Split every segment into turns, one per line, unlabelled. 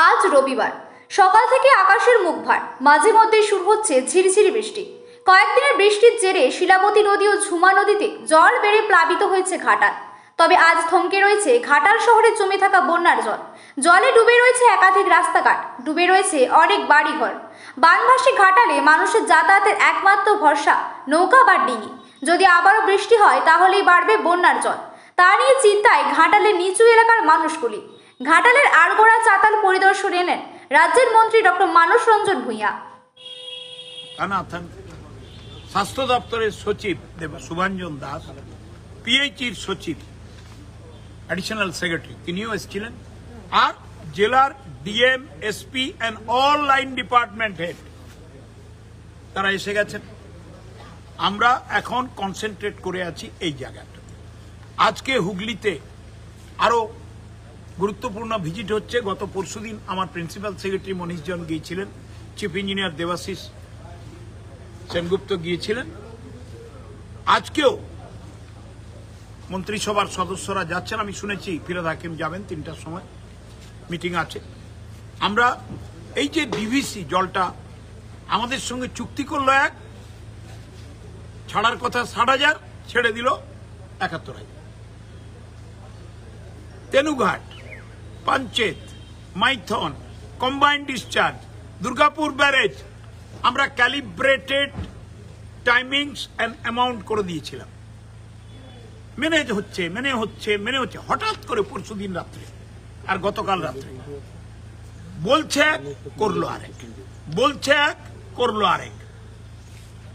আজ রবিবার সকাল থেকে আকাশের মুখ ভার, মাঝে মধ্যে শুরু হচ্ছে ঝিরিঝিরি বৃষ্টি। কয়েকদিনের বৃষ্টির জেরে শিলাবতী নদী ও ঝুমা নদীতে জল বেড়ে প্লাবিত হয়েছে ঘাটাল। তবে আজ থমকে রয়েছে ঘাটাল শহরে জমে থাকা বন্যার জল। জলে ডুবে রয়েছে একাধিক রাস্তাঘাট, ডুবে রয়েছে অনেক বাড়িঘর। বানভাসী ঘাটালে মানুষের যাতায়াতের একমাত্র ভরসা নৌকা বা ডিঙি। যদি আবারও বৃষ্টি হয় তাহলেই বাড়বে বন্যার জল। তা নিয়ে চিন্তায় ঘাটালের নিচু এলাকার মানুষগুলি। ঘাটালের আড়গোড়া চাতাল পরিদর্শন এলেন রাজ্যের মন্ত্রী ডক্টর মানস রঞ্জন ভূঁইয়া।
স্বাস্থ্য দপ্তরের সচিব শুভাঞ্জন দাস, পিএইচির সচিব অ্যাডিশনাল সেক্রেটারি তিনিও এসেছিলেন, আর জেলার DM, SP and all line department head তারা এসে গেছেন। আমরা এখন কনসেন্ট্রেট করে আছি এই জায়গাটা। আজকে হুগলিতে আরো গুরুত্বপূর্ণ ভিজিট হচ্ছে। গত পরশুদিন আমার প্রিন্সিপাল সেক্রেটারি মনীষ জন গিয়েছিলেন, চিফ ইঞ্জিনিয়ার দেবাশিস সেনগুপ্ত গিয়েছিলেন। আজকেও মন্ত্রিসভার সদস্যরা যাচ্ছেন, আমি শুনেছি ফিরোজ হাকিম যাবেন 3টার সময়, মিটিং আছে। আমরা এই যে ডিভিসি জলটা আমাদের সঙ্গে চুক্তি করলো, এক ছাড়ার কথা 60,000, ছেড়ে দিল 71,000। Tenughat, Panchet, Maithon, combined discharge, Durgapur barrage আমরা ক্যালিব্রেটেড টাইমিংস এন্ড অ্যামাউন্ট করে দিয়েছিলাম। মেনে হচ্ছে হঠাৎ করে পরশুদিন রাত্রে আর গতকাল রাত্রে বলছে এক, করলো আরেক, বলছে এক, করলো আরেক।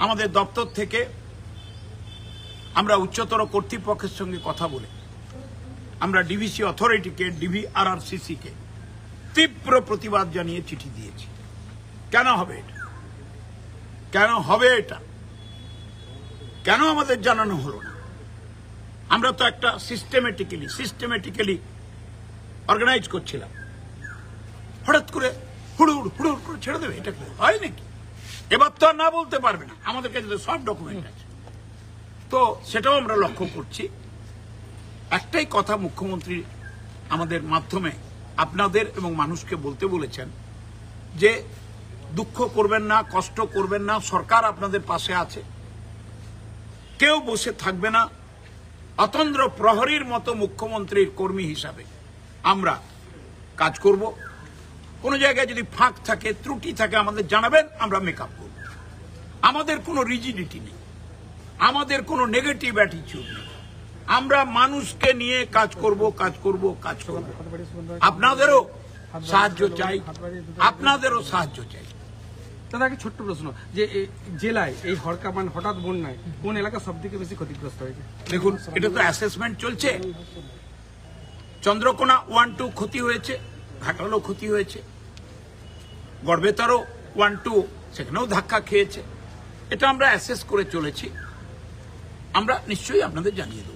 আমাদের দপ্তর থেকে আমরা উচ্চতর কর্তৃপক্ষের সঙ্গে কথা বলে আমরা ডিভিসি অথরিটিকে, ডিভিআরআরসিসি কে তীব্র প্রতিবাদ জানিয়ে চিঠি দিয়েছি। কেন হবে এটা? কেন হবে এটা? কেন আমাদের জানানো হলো না? আমরা তো একটা সিস্টেমেটিক্যালি অর্গানাইজ করছিলাম, হঠাৎ করে হুড়ুড় করে ছেড়ে দেবে, এটা কি হয় নাকি? এবার তো আর না বলতে পারবে না, আমাদের কাছে তো সব ডকুমেন্ট আছে। তো সেটাও আমরা লক্ষ্য করছি। একটাই কথা মুখ্যমন্ত্রী আমাদের মাধ্যমে আপনাদের এবং মানুষকে বলতে বলেছেন যে দুঃখ করবেন না, কষ্ট করবেন না, সরকার আপনাদের পাশে আছে, কেউ বসে থাকবে না। অতন্দ্র প্রহরীর মতো মুখ্যমন্ত্রীর কর্মী হিসাবে আমরা কাজ করব। কোনো জায়গায় যদি ফাঁক থাকে, ত্রুটি থাকে আমাদের জানাবেন, আমরা মেকআপ করব। আমাদের কোনো রিজিডিটি নেই, আমাদের কোনো নেগেটিভ অ্যাটিটিউড নেই। আমরা মানুষকে নিয়ে কাজ করব। আপনাদেরও সাহায্য চাই, আপনাদেরও সাহায্য চাই।
দাদা, একটা ছোট্ট প্রশ্ন, যে জেলায় এই হঠাৎ বন্যায় কোন এলাকা সব থেকে বেশি ক্ষতিগ্রস্ত হয়েছে?
দেখুন, এটা তো অ্যাসেসমেন্ট চলছে। চন্দ্রকোনা 1-2 ক্ষতি হয়েছে, ঘাটালও ক্ষতি হয়েছে, গড়বেতারও 1-2 সেখানেও ধাক্কা খেয়েছে। এটা আমরা অ্যাসেস করে চলেছি, আমরা নিশ্চয়ই আপনাদের জানিয়ে দেব।